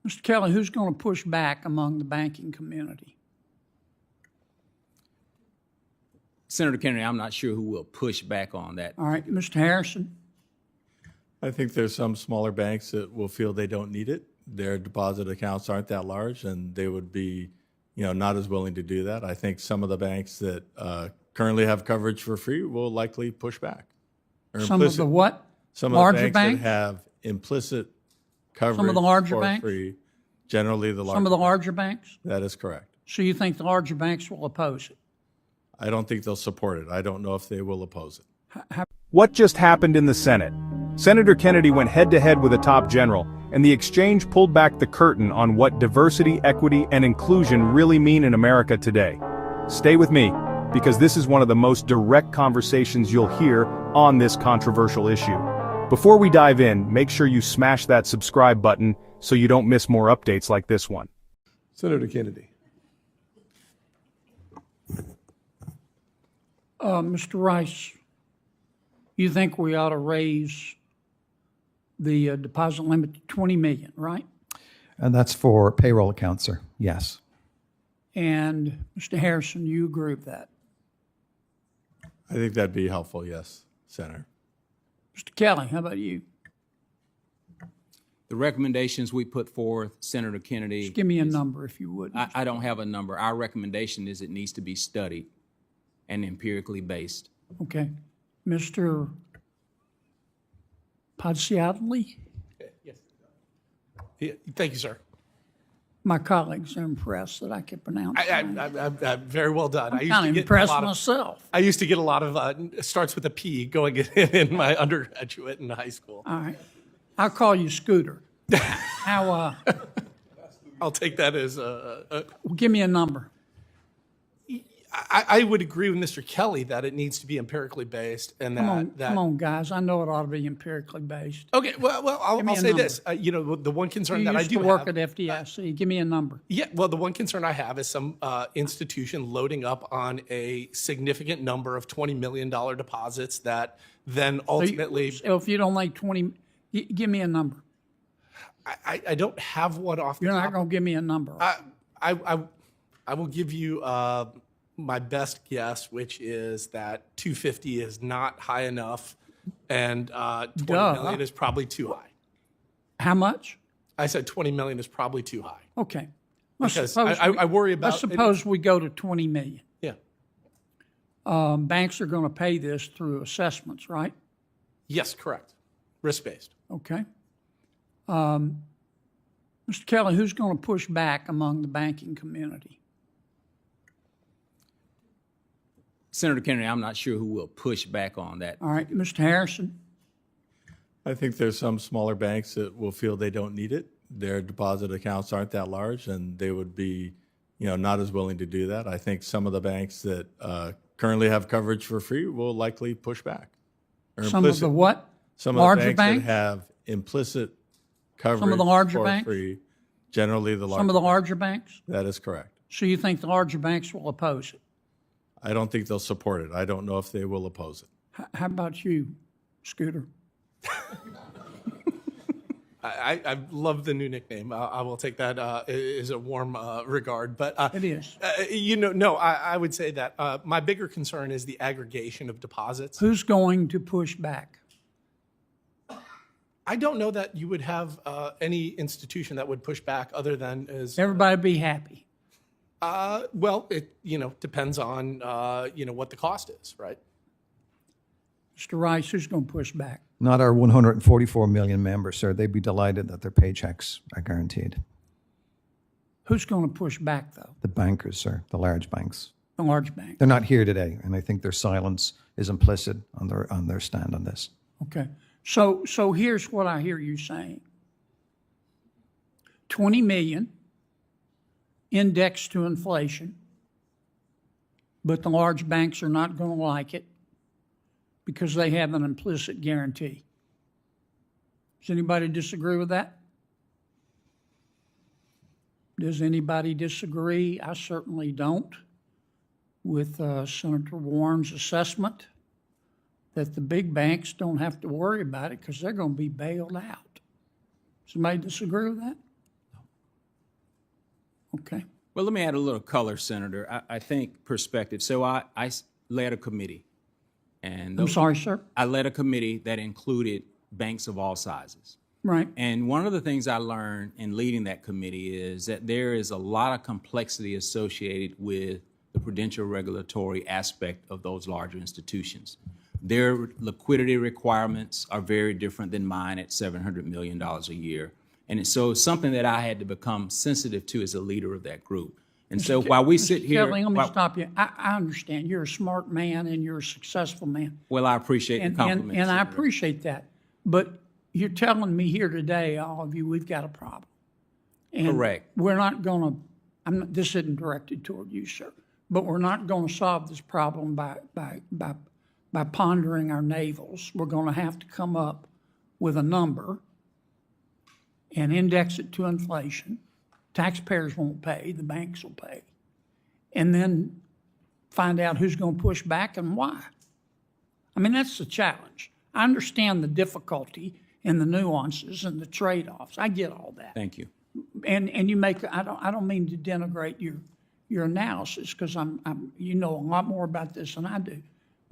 Mr. Kelly, who's going to push back among the banking community? Senator Kennedy, I'm not sure who will push back on that. All right, Mr. Harrison? I think there's some smaller banks that will feel they don't need it. Their deposit accounts aren't that large, and they would be, not as willing to do that. I think some of the banks that currently have coverage for free will likely push back. Some of the what? Some larger of the banks banks that have implicit coverage Some of the larger for banks? free. Generally, the larger. Some of the larger banks? That is correct. So you think the larger banks will oppose it? I don't think they'll support it. I don't know if they will oppose it. What just happened in the Senate? Senator Kennedy went head-to-head with a top general, and the exchange pulled back the curtain on what diversity, equity, and inclusion really mean in America today. Stay with me, because this is one of the most direct conversations you'll hear on this controversial issue. Before we dive in, make sure you smash that subscribe button so you don't miss more updates like this one. Senator Kennedy. Mr. Rice, you think we ought to raise the deposit limit to $20 million, right? And that's for payroll accounts, sir. Yes. And Mr. Harrison, you agree with that? I think that'd be helpful, yes, Senator. Mr. Kelly, how about you? The recommendations we put forth, Senator Kennedy. Just give me a number if you would. I don't have a number. Our recommendation is it needs to be studied and empirically based. Okay. Mr. Podsiadly? Yes. Yeah, thank you, sir. My colleagues are impressed that I can pronounce it. I'm very well done. I'm kind of impressed myself. I used to get a lot of starts with a P going in my undergraduate and high school. All right. I'll call you Scooter. How? I'll take that as Give me a number. I would agree with Mr. Kelly that it needs to be empirically based, and Come on, guys. I know it ought to be empirically based. Okay, well, I'll say this. The one concern You that I used do to work have, at FDIC. Give me a number. yeah, well, the one concern I have is some institution loading up on a significant number of $20 million deposits that then ultimately. So if you don't like 20, give me a number. I don't have one off. You're not going to give me a number. I will give you my best guess, which is that 250 is not high enough, and 20 million is probably too high. How much? I said 20 million is probably too high. Okay. Because I worry about. Let's suppose we go to 20 million. Yeah. Banks are going to pay this through assessments, right? Yes, correct. Risk-based. Okay. Mr. Kelly, who's going to push back among the banking community? Senator Kennedy, I'm not sure who will push back on that. All right. Mr. Harrison? I think there's some smaller banks that will feel they don't need it. Their deposit accounts aren't that large, and they would be, not as willing to do that. I think some of the banks that currently have coverage for free will likely push back. Some of the what? Some larger of the banks that have implicit coverage Some of the larger for banks? free. Generally, the larger. Some of the larger banks? That is correct. So you think the larger banks will oppose it? I don't think they'll support it. I don't know if they will oppose it. How about you, Scooter? I love the new nickname. I will take that as a warm regard. But It is. I would say that my bigger concern is the aggregation of deposits. Who's going to push back? I don't know that you would have any institution that would push back other than as Everybody be happy. well. It depends on what the cost is, right? Mr. Rice, who's going to push back? Not our 144 million members, sir. They'd be delighted that their paychecks are guaranteed. Who's going to push back, though? The bankers, sir, the large banks. The large bank. They're not here today, and I think their silence is implicit on their stand on this. Okay. So here's what I hear you saying. 20 million indexed to inflation, but the large banks are not going to like it because they have an implicit guarantee. Does anybody disagree with that? Does anybody disagree? I certainly don't with Senator Warren's assessment that the big banks don't have to worry about it because they're going to be bailed out. Somebody disagree with that? Okay. Well, let me add a little color, Senator. I think perspective. So I led a committee. And I'm sorry, sir. I led a committee that included banks of all sizes. Right. And one of the things I learned in leading that committee is that there is a lot of complexity associated with the prudential regulatory aspect of those larger institutions. Their liquidity requirements are very different than mine at $700 million a year. And so it's something that I had to become sensitive to as a leader of that group. And so while we sit here— Kelly, let me stop you. I understand. You're a smart man and you're a successful man. Well, I appreciate the compliment. And I Senator. appreciate that. But you're telling me here today, all of you, we've got a problem. And Correct. we're not going to, this isn't directed toward you, sir, but we're not going to solve this problem by pondering our navels. We're going to have to come up with a number and index it to inflation. Taxpayers won't pay, the banks will pay. And then find out who's going to push back and why. I mean, that's the challenge. I understand the difficulty and the nuances and the trade-offs. I get all that. Thank you. And you make, I don't mean to denigrate your analysis, because you know a lot more about this than I do.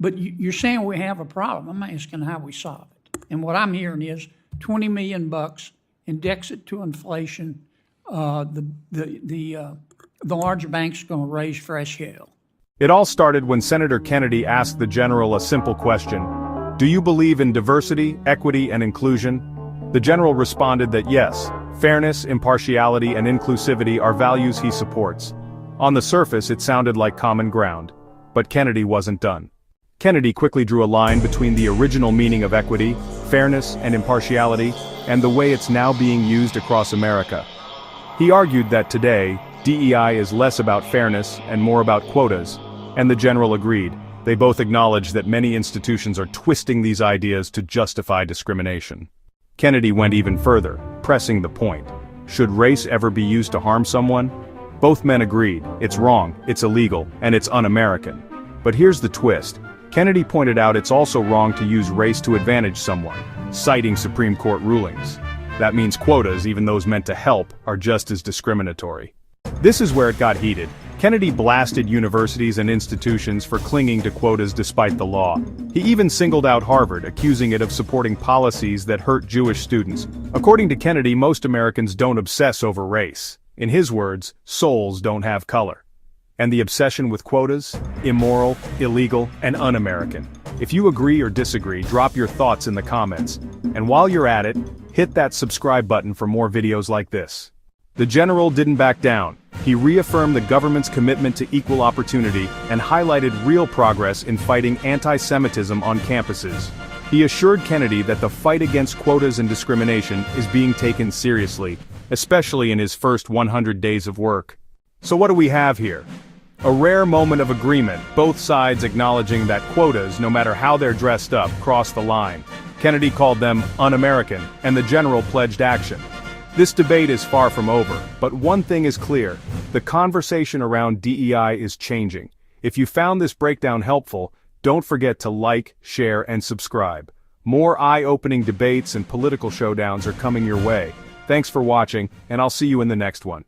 But you're saying we have a problem. I'm asking how we solve it. And what I'm hearing is $20 million, index it to inflation. The larger banks are going to raise fresh hell. It all started when Senator Kennedy asked the general a simple question: do you believe in diversity, equity, and inclusion? The general responded that yes, fairness, impartiality, and inclusivity are values he supports. On the surface, it sounded like common ground. But Kennedy wasn't done. Kennedy quickly drew a line between the original meaning of equity, fairness, and impartiality, and the way it's now being used across America. He argued that today, DEI is less about fairness and more about quotas, and the general agreed. They both acknowledged that many institutions are twisting these ideas to justify discrimination. Kennedy went even further, pressing the point. Should race ever be used to harm someone? Both men agreed, it's wrong, it's illegal, and it's un-American. But here's the twist. Kennedy pointed out it's also wrong to use race to advantage someone, citing Supreme Court rulings. That means quotas, even those meant to help, are just as discriminatory. This is where it got heated. Kennedy blasted universities and institutions for clinging to quotas despite the law. He even singled out Harvard, accusing it of supporting policies that hurt Jewish students. According to Kennedy, most Americans don't obsess over race. In his words, souls don't have color. And the obsession with quotas? Immoral, illegal, and un-American. If you agree or disagree, drop your thoughts in the comments. And while you're at it, hit that subscribe button for more videos like this. The general didn't back down. He reaffirmed the government's commitment to equal opportunity and highlighted real progress in fighting antisemitism on campuses. He assured Kennedy that the fight against quotas and discrimination is being taken seriously, especially in his first 100 days of work. So what do we have here? A rare moment of agreement, both sides acknowledging that quotas, no matter how they're dressed up, cross the line. Kennedy called them un-American, and the general pledged action. This debate is far from over, but one thing is clear: the conversation around DEI is changing. If you found this breakdown helpful, don't forget to like, share, and subscribe. More eye-opening debates and political showdowns are coming your way. Thanks for watching, and I'll see you in the next one.